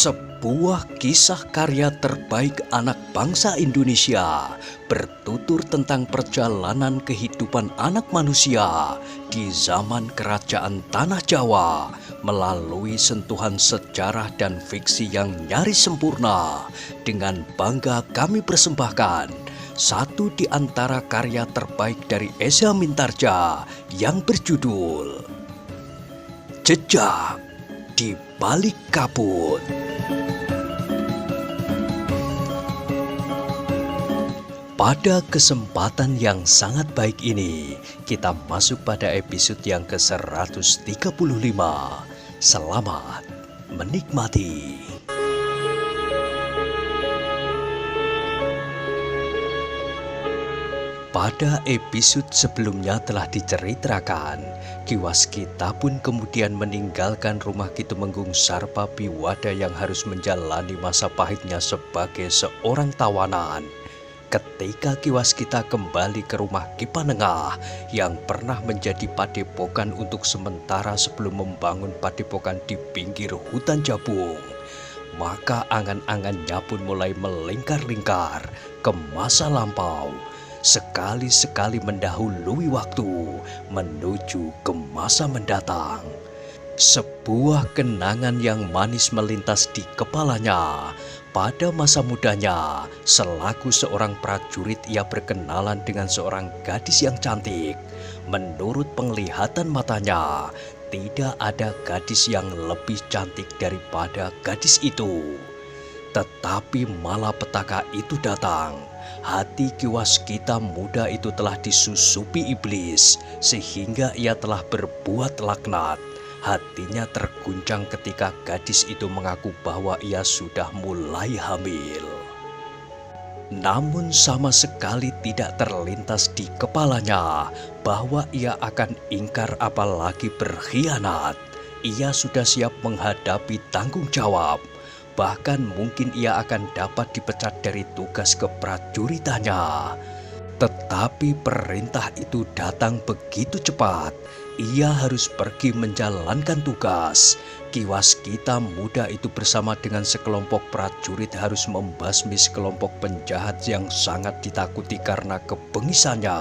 Sebuah kisah karya terbaik anak bangsa Indonesia bertutur tentang perjalanan kehidupan anak manusia di zaman kerajaan Tanah Jawa melalui sentuhan sejarah dan fiksi yang nyaris sempurna. Dengan bangga kami persembahkan satu di antara karya terbaik dari Esa Mintarja yang berjudul Jejak di Balik Kabut. Pada kesempatan yang sangat baik ini, kita masuk pada episode yang ke-135. Selamat menikmati. Pada episode sebelumnya telah diceritakan, Ki Waskita pun kemudian meninggalkan rumah Ki Tumenggung Sarpa Biwada yang harus menjalani masa pahitnya sebagai seorang tawanan. Ketika Ki Waskita kembali ke rumah Ki Panengah yang pernah menjadi padepokan untuk sementara sebelum membangun padepokan di pinggir hutan Jabung, maka angan-angannya pun mulai melingkar-lingkar ke masa lampau, sekali-sekali mendahului waktu menuju ke masa mendatang. Sebuah kenangan yang manis melintas di kepalanya. Pada masa mudanya, selaku seorang prajurit, ia berkenalan dengan seorang gadis yang cantik. Menurut penglihatan matanya, tidak ada gadis yang lebih cantik daripada gadis itu. Tetapi malapetaka itu datang. Hati Ki Waskita muda itu telah disusupi iblis, sehingga ia telah berbuat laknat. Hatinya terguncang ketika gadis itu mengaku bahwa ia sudah mulai hamil. Namun sama sekali tidak terlintas di kepalanya bahwa ia akan ingkar apalagi berkhianat. Ia sudah siap menghadapi tanggung jawab. Bahkan mungkin ia akan dapat dipecat dari tugas keprajuritannya. Tetapi perintah itu datang begitu cepat. Ia harus pergi menjalankan tugas. Ki Waskita muda itu bersama dengan sekelompok prajurit harus membasmi sekelompok penjahat yang sangat ditakuti karena kebengisannya.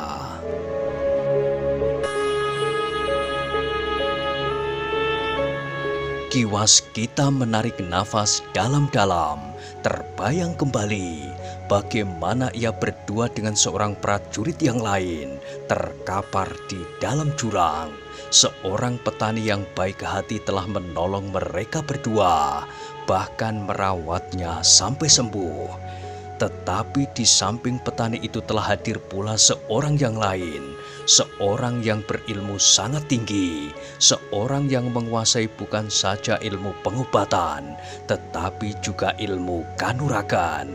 Ki Waskita menarik nafas dalam-dalam, terbayang kembali bagaimana ia berdua dengan seorang prajurit yang lain terkapar di dalam jurang. Seorang petani yang baik hati telah menolong mereka berdua, bahkan merawatnya sampai sembuh. Tetapi di samping petani itu telah hadir pula seorang yang lain, seorang yang berilmu sangat tinggi, seorang yang menguasai bukan saja ilmu pengobatan, tetapi juga ilmu kanuragan.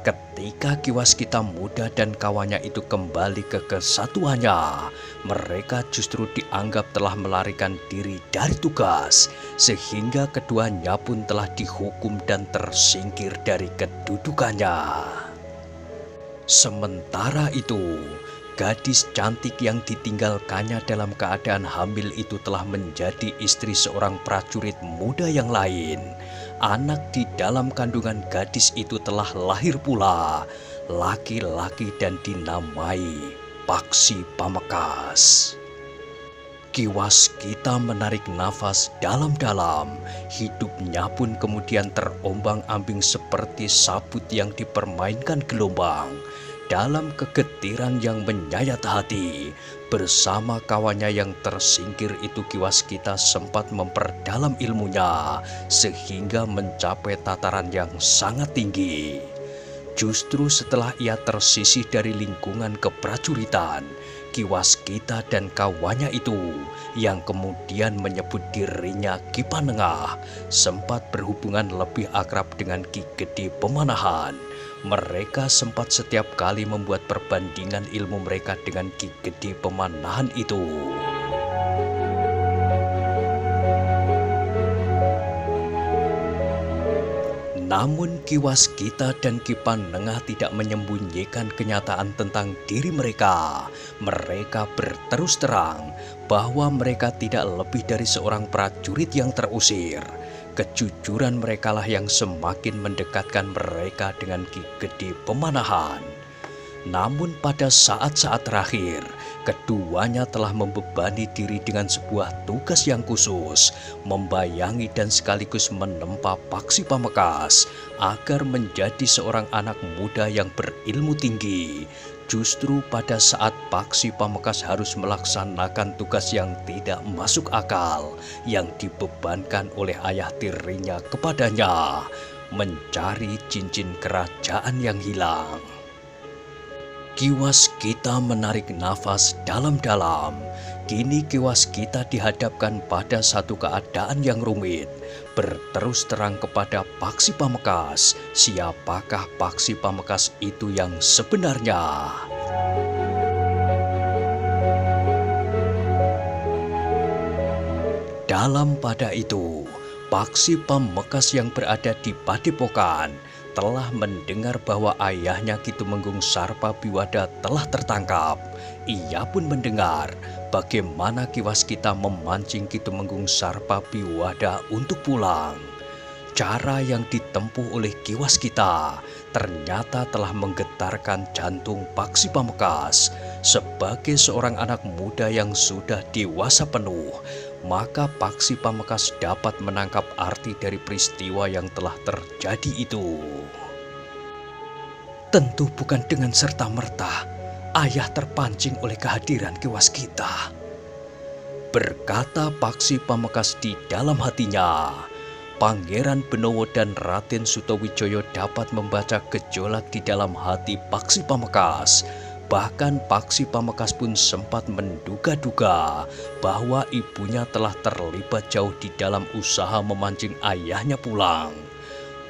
Ketika Ki Waskita muda dan kawannya itu kembali ke kesatuannya, mereka justru dianggap telah melarikan diri dari tugas, sehingga keduanya pun telah dihukum dan tersingkir dari kedudukannya. Sementara itu, gadis cantik yang ditinggalkannya dalam keadaan hamil itu telah menjadi istri seorang prajurit muda yang lain. Anak di dalam kandungan gadis itu telah lahir pula, laki-laki dan dinamai Paksi Pamekasan. Ki Waskita menarik nafas dalam-dalam, hidupnya pun kemudian terombang-ambing seperti sabut yang dipermainkan gelombang. Dalam kegetiran yang menyayat hati, bersama kawannya yang tersingkir itu Ki Waskita sempat memperdalam ilmunya sehingga mencapai tataran yang sangat tinggi. Justru setelah ia tersisih dari lingkungan keprajuritan, Ki Waskita dan kawannya itu yang kemudian menyebut dirinya Ki Panengah sempat berhubungan lebih akrab dengan Ki Gede Pemanahan. Mereka sempat setiap kali membuat perbandingan ilmu mereka dengan Ki Gede Pemanahan itu. Namun Kiwaskita dan Kipanengah tidak menyembunyikan kenyataan tentang diri mereka. Mereka berterus terang bahwa mereka tidak lebih dari seorang prajurit yang terusir. Kejujuran merekalah yang semakin mendekatkan mereka dengan Ki Gede Pemanahan. Namun pada saat-saat terakhir, keduanya telah membebani diri dengan sebuah tugas yang khusus, membayangi dan sekaligus menempa Paksi Pamekasan agar menjadi seorang anak muda yang berilmu tinggi. Justru pada saat Paksi Pamekasan harus melaksanakan tugas yang tidak masuk akal, yang dibebankan oleh ayah tirinya kepadanya, mencari cincin kerajaan yang hilang. Kiwaskita menarik nafas dalam-dalam. Kini Kiwaskita dihadapkan pada satu keadaan yang rumit. Berterus terang kepada Paksi Pamekasan, siapakah Paksi Pamekasan itu yang sebenarnya? Dalam pada itu, Paksi Pamekasan yang berada di Padepokan telah mendengar bahwa ayahnya Ki Tumenggung Sarpabiwada telah tertangkap. Ia pun mendengar bagaimana Kiwaskita memancing Ki Tumenggung Sarpabiwada untuk pulang. Cara yang ditempuh oleh Kiwaskita ternyata telah menggetarkan jantung Paksi Pamekasan. Sebagai seorang anak muda yang sudah dewasa penuh, maka Paksi Pamekasan dapat menangkap arti dari peristiwa yang telah terjadi itu. Tentu bukan dengan serta-merta ayah terpancing oleh kehadiran Kiwaskita, berkata Paksi Pamekasan di dalam hatinya. Pangeran Benowo dan Raden Sutawijaya dapat membaca gejolak di dalam hati Paksi Pamekasan. Bahkan Paksi Pamekasan pun sempat menduga-duga bahwa ibunya telah terlibat jauh di dalam usaha memancing ayahnya pulang.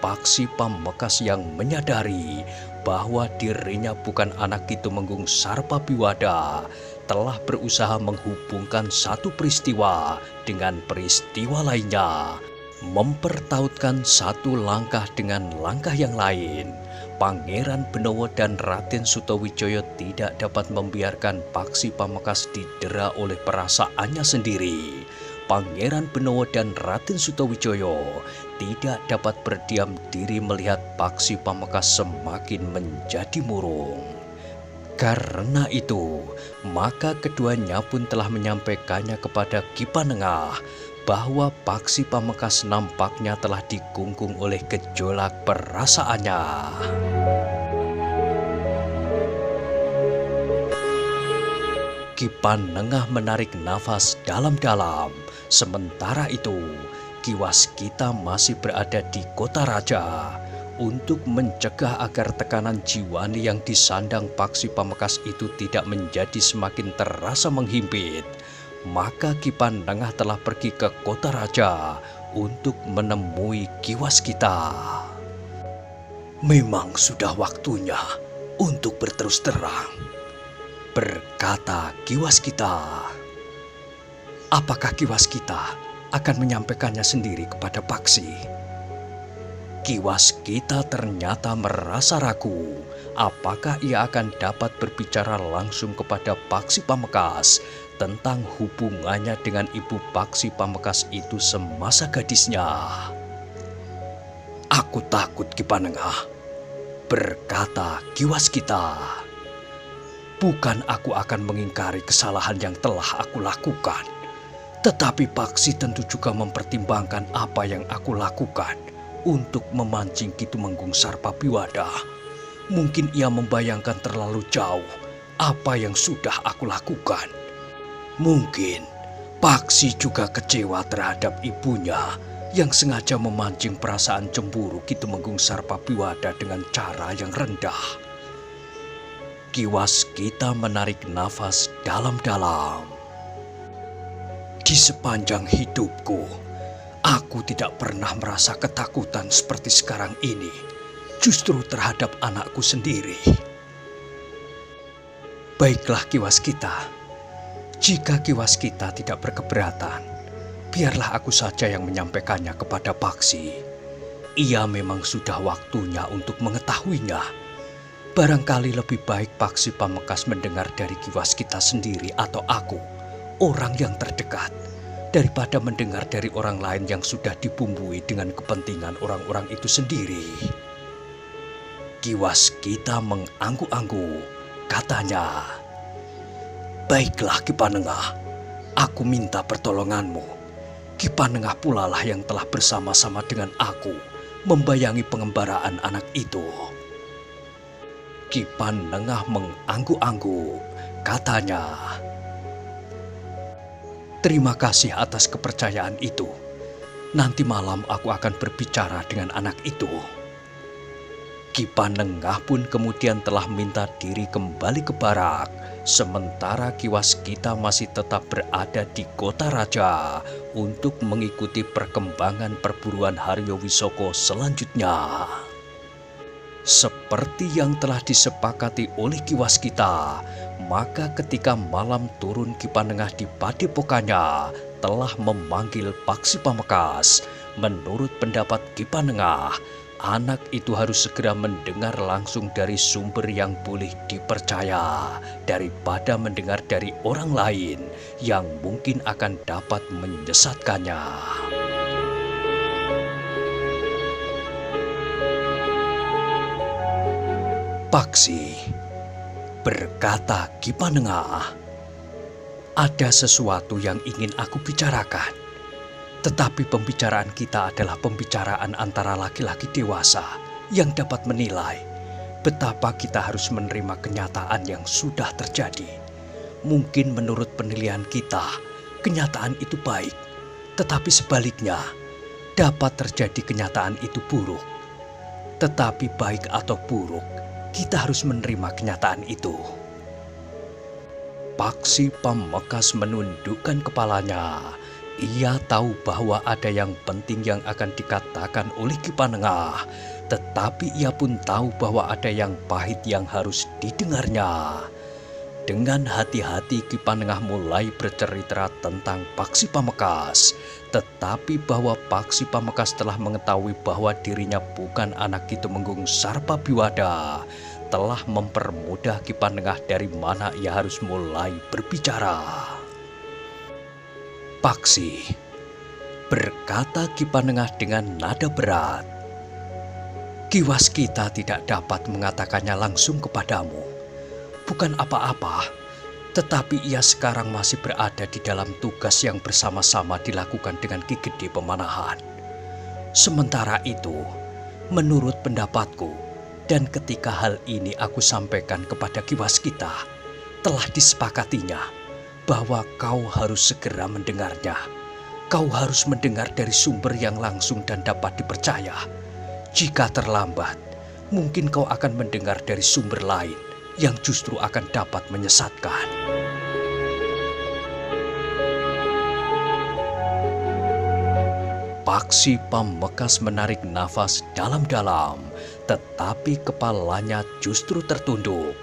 Paksi Pamekasan yang menyadari bahwa dirinya bukan anak Ki Tumenggung Sarpabiwada telah berusaha menghubungkan satu peristiwa dengan peristiwa lainnya, mempertautkan satu langkah dengan langkah yang lain. Pangeran Benowo dan Raden Sutawijaya tidak dapat membiarkan Paksi Pamekasan didera oleh perasaannya sendiri. Pangeran Benowo dan Raden Sutawijaya tidak dapat berdiam diri melihat Paksi Pamekasan semakin menjadi murung. Karena itu, maka keduanya pun telah menyampaikannya kepada Ki Panengah bahwa Paksi Pamekasan nampaknya telah dikungkung oleh gejolak perasaannya. Ki Panengah menarik nafas dalam-dalam. Sementara itu, Kiwaskita masih berada di kota raja. Untuk mencegah agar tekanan jiwani yang disandang Paksi Pamekasan itu tidak menjadi semakin terasa menghimpit, maka Ki Panengah telah pergi ke kota raja untuk menemui Kiwaskita. Memang sudah waktunya untuk berterus terang, berkata Kiwaskita. Apakah Kiwaskita akan menyampaikannya sendiri kepada Paksi? Kiwaskita ternyata merasa ragu. Apakah ia akan dapat berbicara langsung kepada Paksi Pamekasan tentang hubungannya dengan ibu Paksi Pamekasan itu semasa gadisnya? Aku takut, Ki Panengah, berkata Kiwaskita. Bukan aku akan mengingkari kesalahan yang telah aku lakukan, tetapi Paksi tentu juga mempertimbangkan apa yang aku lakukan untuk memancing Ki Tumenggung Sarpabiwada. Mungkin ia membayangkan terlalu jauh apa yang sudah aku lakukan. Mungkin Paksi juga kecewa terhadap ibunya yang sengaja memancing perasaan cemburu Ki Tumenggung Sarpabiwada dengan cara yang rendah. Kiwaskita menarik nafas dalam-dalam. Di sepanjang hidupku, aku tidak pernah merasa ketakutan seperti sekarang ini, justru terhadap anakku sendiri. Baiklah Kiwaskita, jika Kiwaskita tidak berkeberatan, biarlah aku saja yang menyampaikannya kepada Paksi. Ia memang sudah waktunya untuk mengetahuinya. Barangkali lebih baik Paksi Pamekasan mendengar dari Ki Waskita sendiri atau aku, orang yang terdekat, daripada mendengar dari orang lain yang sudah dibumbui dengan kepentingan orang-orang itu sendiri. Ki Waskita mengangguk-angguk, katanya, "Baiklah Ki Panengah, aku minta pertolonganmu. Ki Panengah pula lah yang telah bersama-sama dengan aku membayangi pengembaraan anak itu." Ki Panengah mengangguk-angguk, katanya, "Terima kasih atas kepercayaan itu. Nanti malam aku akan berbicara dengan anak itu." Ki Panengah pun kemudian telah minta diri kembali ke barak, sementara Ki Waskita masih tetap berada di kota raja untuk mengikuti perkembangan perburuan Haryo Wisoko selanjutnya. Seperti yang telah disepakati oleh Ki Waskita, maka ketika malam turun Ki Panengah di padepokannya telah memanggil Paksi Pamekasan. Menurut pendapat Ki Panengah, anak itu harus segera mendengar langsung dari sumber yang boleh dipercaya daripada mendengar dari orang lain yang mungkin akan dapat menyesatkannya. "Paksi," berkata Ki Panengah, "ada sesuatu yang ingin aku bicarakan. Tetapi pembicaraan kita adalah pembicaraan antara laki-laki dewasa yang dapat menilai betapa kita harus menerima kenyataan yang sudah terjadi. Mungkin menurut penilaian kita, kenyataan itu baik, tetapi sebaliknya dapat terjadi kenyataan itu buruk. Tetapi baik atau buruk, kita harus menerima kenyataan itu." Paksi Pamekasan menundukkan kepalanya. Ia tahu bahwa ada yang penting yang akan dikatakan oleh Ki Panengah, tetapi ia pun tahu bahwa ada yang pahit yang harus didengarnya. Dengan hati-hati Ki Panengah mulai bercerita tentang Paksi Pamekasan, tetapi bahwa Paksi Pamekasan telah mengetahui bahwa dirinya bukan anak Ki Tumenggung Sarpabiwada, telah mempermudah Ki Panengah dari mana ia harus mulai berbicara. "Paksi," berkata Ki Panengah dengan nada berat, "Ki Waskita tidak dapat mengatakannya langsung kepadamu. Bukan apa-apa, tetapi ia sekarang masih berada di dalam tugas yang bersama-sama dilakukan dengan Ki Gede Pemanahan. Sementara itu, menurut pendapatku, dan ketika hal ini aku sampaikan kepada Ki Waskita, telah disepakatinya bahwa kau harus segera mendengarnya. Kau harus mendengar dari sumber yang langsung dan dapat dipercaya. Jika terlambat, mungkin kau akan mendengar dari sumber lain yang justru akan dapat menyesatkan." Paksi Pamekasan menarik nafas dalam-dalam, tetapi kepalanya justru tertunduk.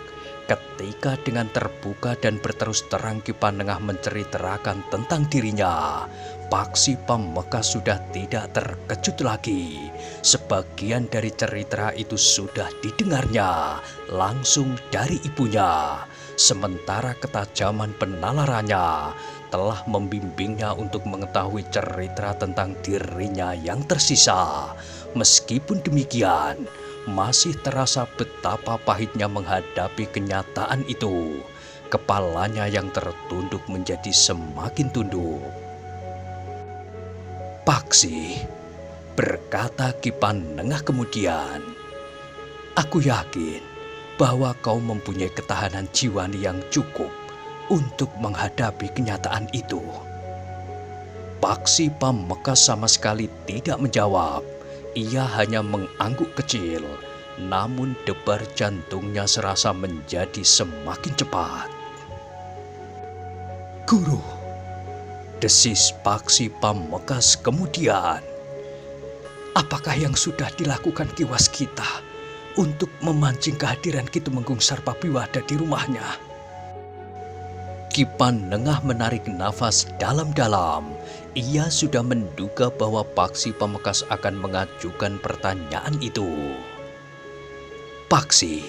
Ketika dengan terbuka dan berterus terang Ki Panengah menceritakan tentang dirinya, Paksi Pamekasan sudah tidak terkejut lagi. Sebagian dari cerita itu sudah didengarnya langsung dari ibunya, sementara ketajaman penalarannya telah membimbingnya untuk mengetahui cerita tentang dirinya yang tersisa. Meskipun demikian, masih terasa betapa pahitnya menghadapi kenyataan itu. Kepalanya yang tertunduk menjadi semakin tunduk. "Paksi," berkata Ki Panengah kemudian, "aku yakin bahwa kau mempunyai ketahanan jiwa yang cukup untuk menghadapi kenyataan itu." Paksi Pamekasan sama sekali tidak menjawab. Ia hanya mengangguk kecil, namun debar jantungnya serasa menjadi semakin cepat. "Guru," desis Paksi Pamekasan kemudian, "apakah yang sudah dilakukan Ki Waskita untuk memancing kehadiran Ki Tumenggung Sarpabiwada di rumahnya?" Ki Panengah menarik nafas dalam-dalam. Ia sudah menduga bahwa Paksi Pamekasan akan mengajukan pertanyaan itu. Paksi,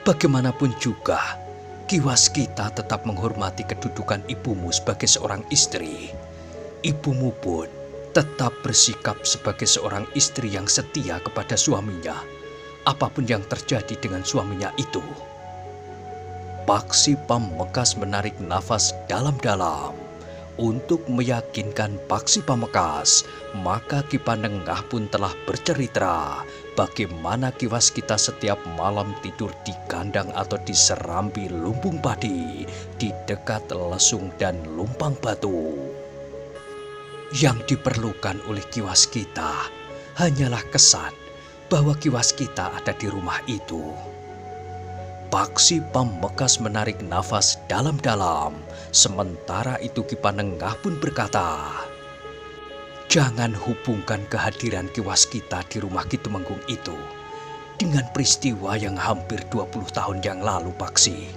bagaimanapun juga, Ki Waskita tetap menghormati kedudukan ibumu sebagai seorang istri. Ibumu pun tetap bersikap sebagai seorang istri yang setia kepada suaminya, apapun yang terjadi dengan suaminya itu. Paksi Pamekasan menarik nafas dalam-dalam. Untuk meyakinkan Paksi Pamekasan, maka Ki Panengah pun telah bercerita bagaimana Ki Waskita setiap malam tidur di kandang atau di serambi lumbung padi di dekat lesung dan lumpang batu. Yang diperlukan oleh Ki Waskita hanyalah kesan bahwa Ki Waskita ada di rumah itu. Paksi Pamekasan menarik nafas dalam-dalam. Sementara itu Ki Panengah pun berkata, "Jangan hubungkan kehadiran Ki Waskita di rumah Ki Tumenggung itu dengan peristiwa yang hampir 20 tahun yang lalu, Paksi.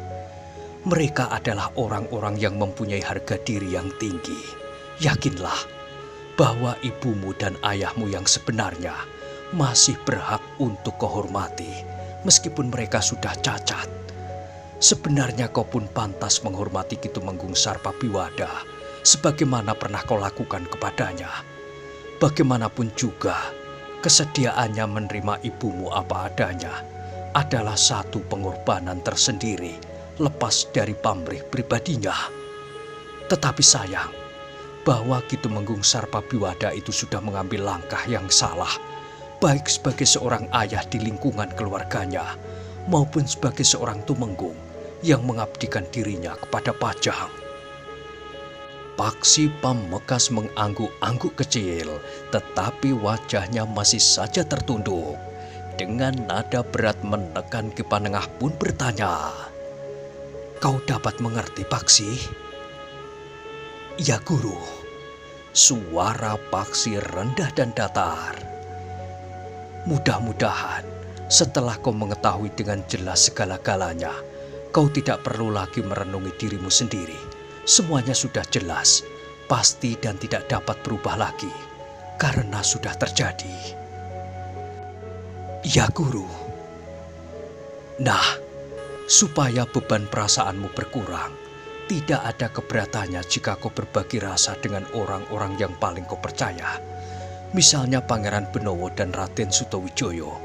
Mereka adalah orang-orang yang mempunyai harga diri yang tinggi. Yakinlah bahwa ibumu dan ayahmu yang sebenarnya masih berhak untuk kau hormati, meskipun mereka sudah cacat. Sebenarnya kau pun pantas menghormati Ki Tumenggung Sarpabiwada sebagaimana pernah kau lakukan kepadanya. Bagaimanapun juga, kesediaannya menerima ibumu apa adanya adalah satu pengorbanan tersendiri lepas dari pamrih pribadinya. Tetapi sayang bahwa Ki Tumenggung Sarpabiwada itu sudah mengambil langkah yang salah, baik sebagai seorang ayah di lingkungan keluarganya maupun sebagai seorang tumenggung yang mengabdikan dirinya kepada Pajang." Paksi Pamekasan mengangguk-angguk kecil, tetapi wajahnya masih saja tertunduk. Dengan nada berat menekan Ki Panengah pun bertanya, "Kau dapat mengerti, Paksi?" "Ya, Guru." Suara Paksi rendah dan datar. "Mudah-mudahan setelah kau mengetahui dengan jelas segala-galanya, kau tidak perlu lagi merenungi dirimu sendiri. Semuanya sudah jelas, pasti dan tidak dapat berubah lagi, karena sudah terjadi." "Ya, Guru." "Nah, supaya beban perasaanmu berkurang, tidak ada keberatannya jika kau berbagi rasa dengan orang-orang yang paling kau percaya. Misalnya Pangeran Benowo dan Raden Sutawijoyo.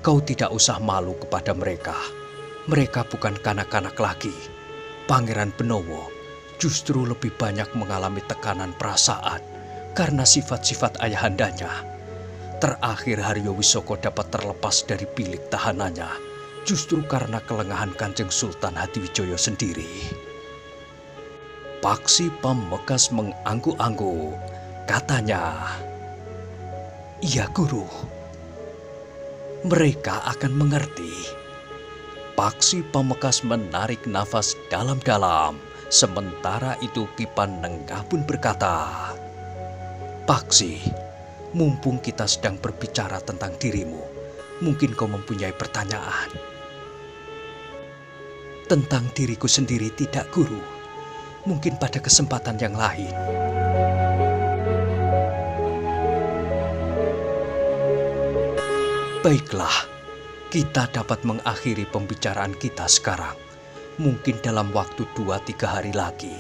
Kau tidak usah malu kepada mereka. Mereka bukan kanak-kanak lagi. Pangeran Benowo justru lebih banyak mengalami tekanan perasaan karena sifat-sifat ayahandanya. Terakhir Haryo Wisoko dapat terlepas dari bilik tahanannya justru karena kelengahan Kanjeng Sultan Hadiwijoyo sendiri." Paksi Pamekasan mengangguk-angguk. Katanya, "Iya, Guru. Mereka akan mengerti." Paksi Pamekasan menarik nafas dalam-dalam. Sementara itu Ki Panengah pun berkata, "Paksi, mumpung kita sedang berbicara tentang dirimu, mungkin kau mempunyai pertanyaan." "Tentang diriku sendiri tidak, Guru. Mungkin pada kesempatan yang lain." "Baiklah, kita dapat mengakhiri pembicaraan kita sekarang. Mungkin dalam waktu 2-3 hari lagi,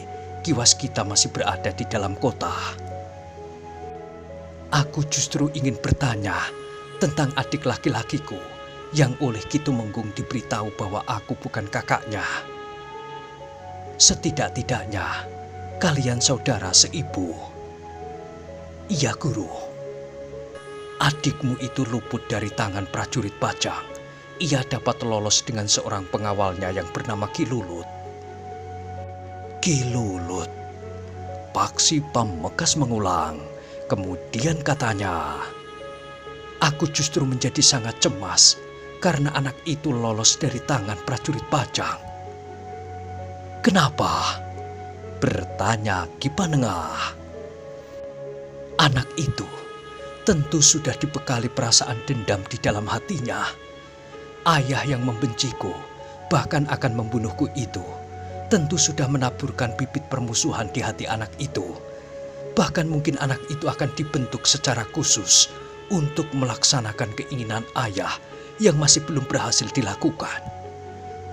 Ki Waskita masih berada di dalam kota." "Aku justru ingin bertanya tentang adik laki-lakiku yang oleh Ki Tumenggung diberitahu bahwa aku bukan kakaknya. Setidak-tidaknya kalian saudara seibu." "Iya, Guru. Adikmu itu luput dari tangan prajurit Pajang. Ia dapat lolos dengan seorang pengawalnya yang bernama Ki Lulut." "Ki Lulut." Paksi Pamekasan mengulang. Kemudian katanya, "Aku justru menjadi sangat cemas karena anak itu lolos dari tangan prajurit Pajang." "Kenapa?" bertanya Ki Panengah. "Anak itu tentu sudah dibekali perasaan dendam di dalam hatinya. Ayah yang membenciku bahkan akan membunuhku itu tentu sudah menaburkan bibit permusuhan di hati anak itu. Bahkan mungkin anak itu akan dibentuk secara khusus untuk melaksanakan keinginan ayah yang masih belum berhasil dilakukan,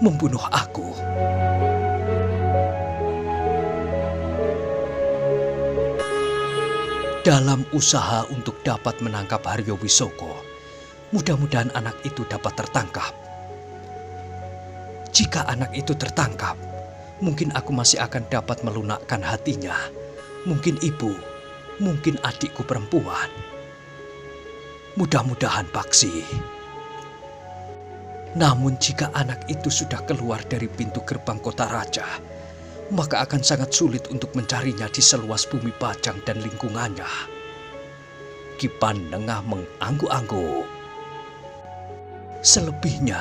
membunuh aku. Dalam usaha untuk dapat menangkap Haryo Wisoko, mudah-mudahan anak itu dapat tertangkap. Jika anak itu tertangkap, mungkin aku masih akan dapat melunakkan hatinya. Mungkin ibu, mungkin adikku perempuan. Mudah-mudahan Paksi. Namun jika anak itu sudah keluar dari pintu gerbang kota raja, maka akan sangat sulit untuk mencarinya di seluas bumi Pajang dan lingkungannya. Ki Panengah mengangguk-angguk. Selebihnya,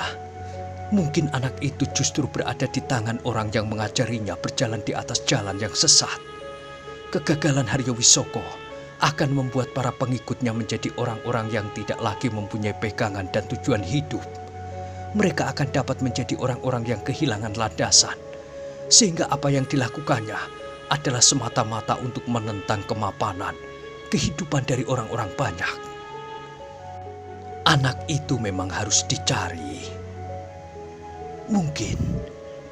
mungkin anak itu justru berada di tangan orang yang mengajarinya berjalan di atas jalan yang sesat. Kegagalan Haryo Wisoko akan membuat para pengikutnya menjadi orang-orang yang tidak lagi mempunyai pegangan dan tujuan hidup. Mereka akan dapat menjadi orang-orang yang kehilangan landasan, sehingga apa yang dilakukannya adalah semata-mata untuk menentang kemapanan kehidupan dari orang-orang banyak. Anak itu memang harus dicari. Mungkin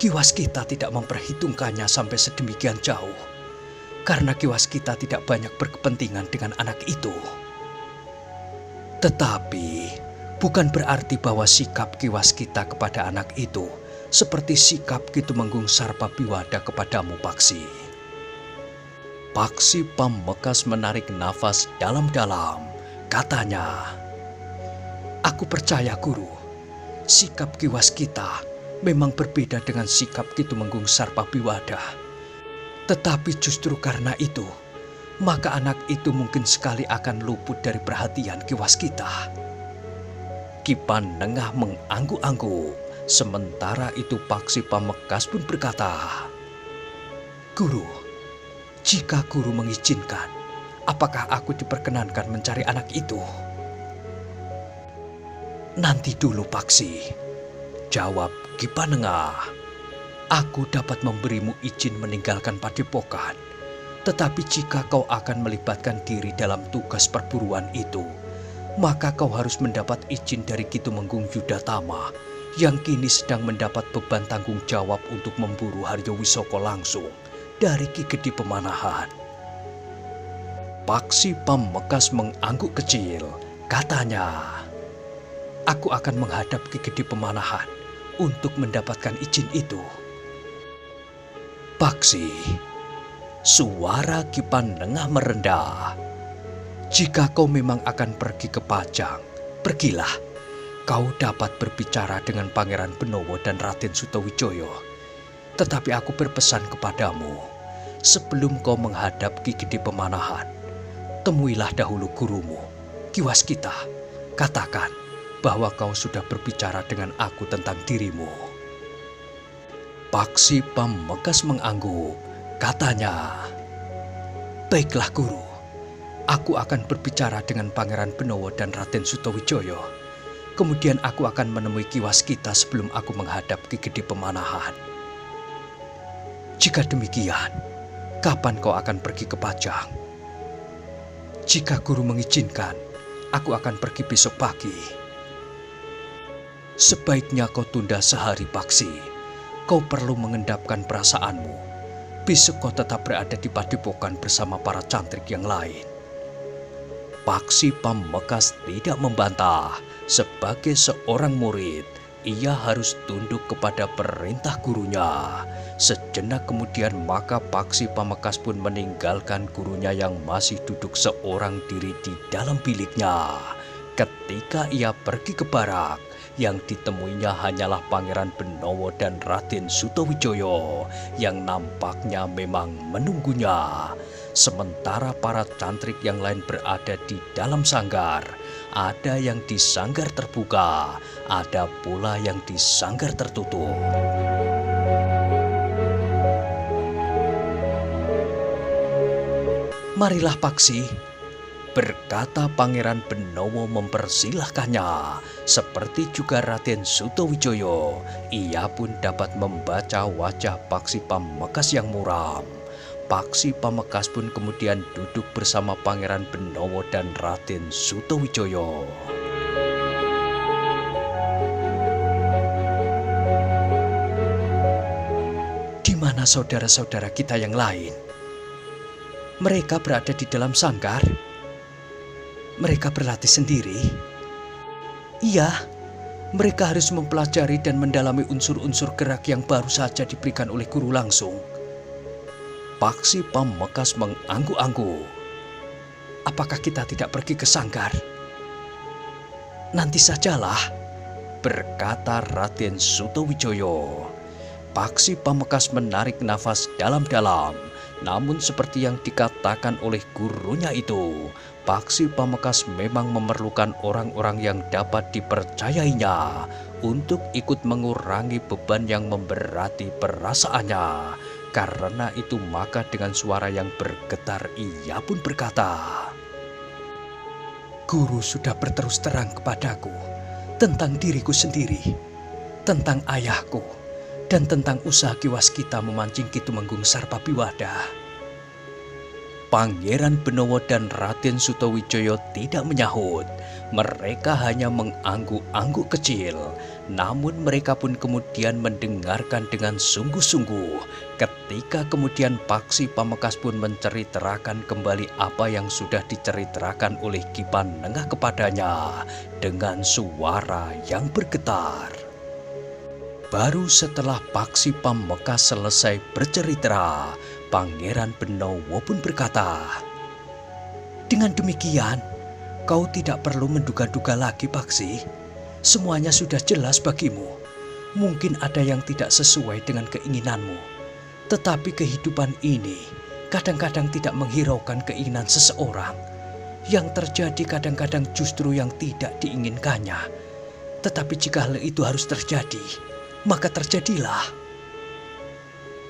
Ki Waskita tidak memperhitungkannya sampai sedemikian jauh, karena Ki Waskita tidak banyak berkepentingan dengan anak itu. Tetapi bukan berarti bahwa sikap Ki Waskita kepada anak itu seperti sikap Ki Tumenggung Sarpabiwada kepadamu, Paksi. Paksi Pambekas menarik nafas dalam-dalam. Katanya, "Aku percaya, Guru, sikap Ki Waskita memang berbeda dengan sikap Ki Tumenggung Sarpabiwada. Tetapi justru karena itu, maka anak itu mungkin sekali akan luput dari perhatian Ki Waskita." Ki Panengah mengangguk-angguk. Sementara itu Paksi Pambekas pun berkata, "Guru, jika Guru mengizinkan, apakah aku diperkenankan mencari anak itu?" "Nanti dulu, Paksi," jawab Ki Panengah. "Aku dapat memberimu izin meninggalkan padepokan. Tetapi jika kau akan melibatkan diri dalam tugas perburuan itu, maka kau harus mendapat izin dari Ki Tumenggung Yudatama yang kini sedang mendapat beban tanggung jawab untuk memburu Haryo Wisoko langsung dari Ki Gede Pemanahan." Paksi Pambekas mengangguk kecil. Katanya, "Aku akan menghadap Ki Gede Pemanahan untuk mendapatkan izin itu." "Paksi," suara Ki Panengah merendah, "jika kau memang akan pergi ke Pajang, pergilah. Kau dapat berbicara dengan Pangeran Benowo dan Raden Sutawijoyo. Tetapi aku berpesan kepadamu, sebelum kau menghadap Ki Gede Pemanahan, temuilah dahulu gurumu, Ki Waskita. Katakan bahwa kau sudah berbicara dengan aku tentang dirimu." Paksi Pambekas mengangguk. Katanya, "Baiklah, Guru. Aku akan berbicara dengan Pangeran Benowo dan Raden Sutawijoyo. Kemudian aku akan menemui Ki Waskita sebelum aku menghadap Ki Gede Pemanahan." "Jika demikian, kapan kau akan pergi ke Pajang?" "Jika Guru mengizinkan, aku akan pergi besok pagi." "Sebaiknya kau tunda sehari, Paksi. Kau perlu mengendapkan perasaanmu. Besok kau tetap berada di padepokan bersama para cantrik yang lain." Paksi Pambekas tidak membantah. Sebagai seorang murid, ia harus tunduk kepada perintah gurunya. Sejenak kemudian maka Paksi Pambekas pun meninggalkan gurunya yang masih duduk seorang diri di dalam biliknya. Ketika ia pergi ke barak, yang ditemuinya hanyalah Pangeran Benowo dan Raden Sutawijoyo yang nampaknya memang menunggunya. Sementara para cantrik yang lain berada di dalam sanggar. Ada yang di sanggar terbuka, ada pula yang di sanggar tertutup. "Marilah, Paksi," berkata Pangeran Benowo mempersilahkannya. Seperti juga Raden Sutawijoyo, ia pun dapat membaca wajah Paksi Pamekasan yang muram. Paksi Pamekasan pun kemudian duduk bersama Pangeran Benowo dan Raden Sutawijoyo. Di mana saudara-saudara kita yang lain? Mereka berada di dalam sangkar. Mereka berlatih sendiri. Iya, mereka harus mempelajari dan mendalami unsur-unsur gerak yang baru saja diberikan oleh guru langsung. Paksi Pamekasan mengangguk-angguk. Apakah kita tidak pergi ke sangkar? Nanti sajalah, berkata Raden Sutawijoyo. Paksi Pamekasan menarik nafas dalam-dalam. Namun seperti yang dikatakan oleh gurunya itu, Paksi Pamekasan memang memerlukan orang-orang yang dapat dipercayainya untuk ikut mengurangi beban yang memberati perasaannya. Karena itu maka dengan suara yang bergetar ia pun berkata, "Guru sudah berterus terang kepadaku tentang diriku sendiri, tentang ayahku, dan tentang usaha Ki Waskita memancing Ki Tumenggung Sarpabiwada." Pangeran Benowo dan Raden Sutawijoyo tidak menyahut. Mereka hanya mengangguk-angguk kecil. Namun mereka pun kemudian mendengarkan dengan sungguh-sungguh. Ketika kemudian Paksi Pamekasan pun menceritakan kembali apa yang sudah diceritakan oleh Ki Panengah kepadanya dengan suara yang bergetar. Baru setelah Paksi Pamekasan selesai bercerita, Pangeran Benowo pun berkata, "Dengan demikian, kau tidak perlu menduga-duga lagi, Paksi. Semuanya sudah jelas bagimu. Mungkin ada yang tidak sesuai dengan keinginanmu. Tetapi kehidupan ini kadang-kadang tidak menghiraukan keinginan seseorang. Yang terjadi kadang-kadang justru yang tidak diinginkannya. Tetapi jika hal itu harus terjadi, maka terjadilah."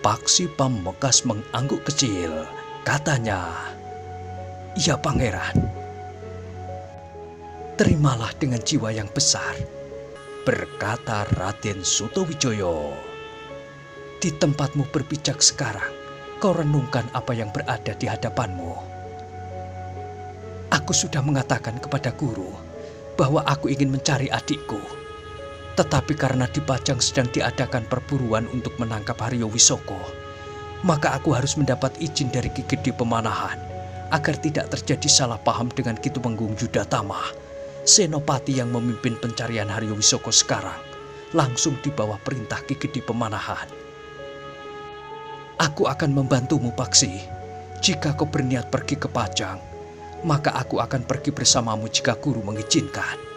Paksi Pamekasan mengangguk kecil. Katanya, "Ya Pangeran, terimalah dengan jiwa yang besar," berkata Raden Sutawijoyo. "Di tempatmu berpijak sekarang, kau renungkan apa yang berada di hadapanmu. Aku sudah mengatakan kepada guru bahwa aku ingin mencari adikku. Tetapi karena di Pajang sedang diadakan perburuan untuk menangkap Haryo Wisoko, maka aku harus mendapat izin dari Ki Gede Pemanahan agar tidak terjadi salah paham dengan Ki Tumenggung Yudatama, senopati yang memimpin pencarian Haryo Wisoko sekarang, langsung di bawah perintah Ki Gede Pemanahan. Aku akan membantumu, Paksi. Jika kau berniat pergi ke Pajang, maka aku akan pergi bersamamu jika guru mengizinkan."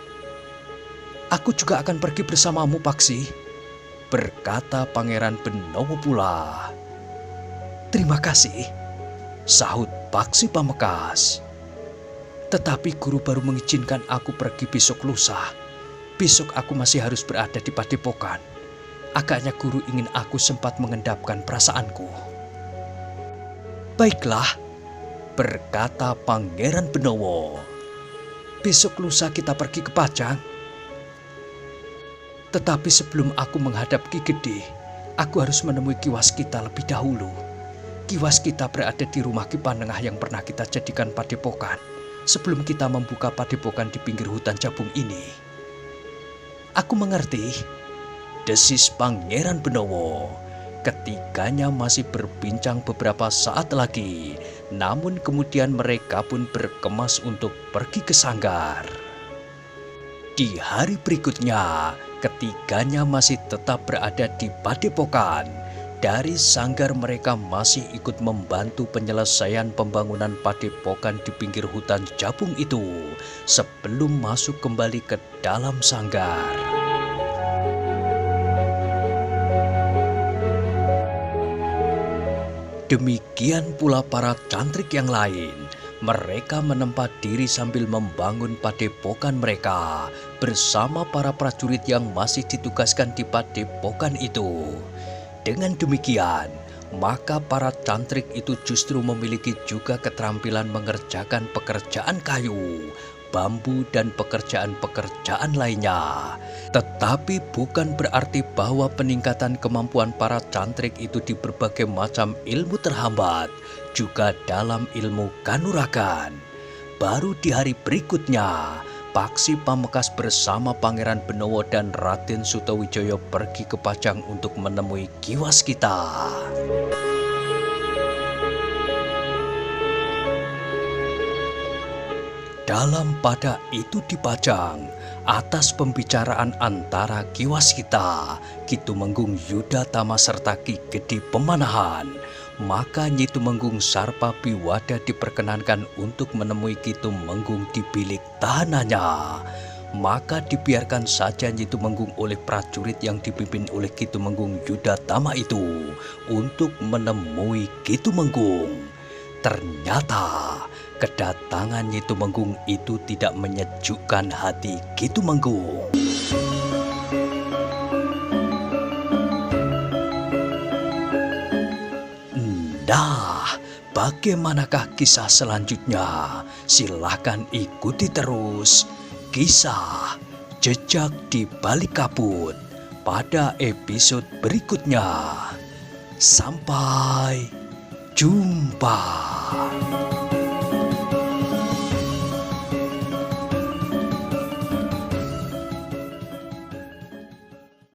"Aku juga akan pergi bersamamu, Paksi," berkata Pangeran Benowo pula. "Terima kasih," sahut Paksi Pamekasan. "Tetapi guru baru mengizinkan aku pergi besok lusa. Besok aku masih harus berada di Padepokan. Agaknya guru ingin aku sempat mengendapkan perasaanku." "Baiklah," berkata Pangeran Benowo. "Besok lusa kita pergi ke Pajang. Tetapi sebelum aku menghadap Ki Gede, aku harus menemui Ki Waskita lebih dahulu. Ki Waskita berada di rumah Ki Panengah yang pernah kita jadikan padepokan sebelum kita membuka padepokan di pinggir hutan Jabung ini." "Aku mengerti," desis Pangeran Benowo. Ketiganya masih berbincang beberapa saat lagi, namun kemudian mereka pun berkemas untuk pergi ke sanggar. Di hari berikutnya, ketiganya masih tetap berada di Padepokan. Dari sanggar mereka masih ikut membantu penyelesaian pembangunan padepokan di pinggir hutan Jabung itu sebelum masuk kembali ke dalam sanggar. Demikian pula para cantrik yang lain. Mereka menempa diri sambil membangun padepokan mereka bersama para prajurit yang masih ditugaskan di padepokan itu. Dengan demikian, maka para cantrik itu justru memiliki juga keterampilan mengerjakan pekerjaan kayu, bambu, dan pekerjaan-pekerjaan lainnya. Tetapi bukan berarti bahwa peningkatan kemampuan para cantrik itu di berbagai macam ilmu terhambat, juga dalam ilmu kanuragan. Baru di hari berikutnya, Paksi Pamekas bersama Pangeran Benowo dan Raden Sutawijaya pergi ke Pajang untuk menemui Ki Waskita. Dalam pada itu di Pajang, atas pembicaraan antara Ki Waskita, Ki Tumenggung Yudatama serta Ki Gede Pemanahan, maka Nyi Tumenggung Sarpabiwada diperkenankan untuk menemui Ki Tumenggung di bilik tahanannya. Maka dibiarkan saja Nyi Tumenggung oleh prajurit yang dipimpin oleh Ki Tumenggung Yudatama itu untuk menemui Ki Tumenggung. Ternyata kedatangan Nyi Tumenggung itu tidak menyejukkan hati Ki Tumenggung. Nah, bagaimanakah kisah selanjutnya? Silahkan ikuti terus kisah Jejak di Balik Kabut pada episode berikutnya. Sampai jumpa.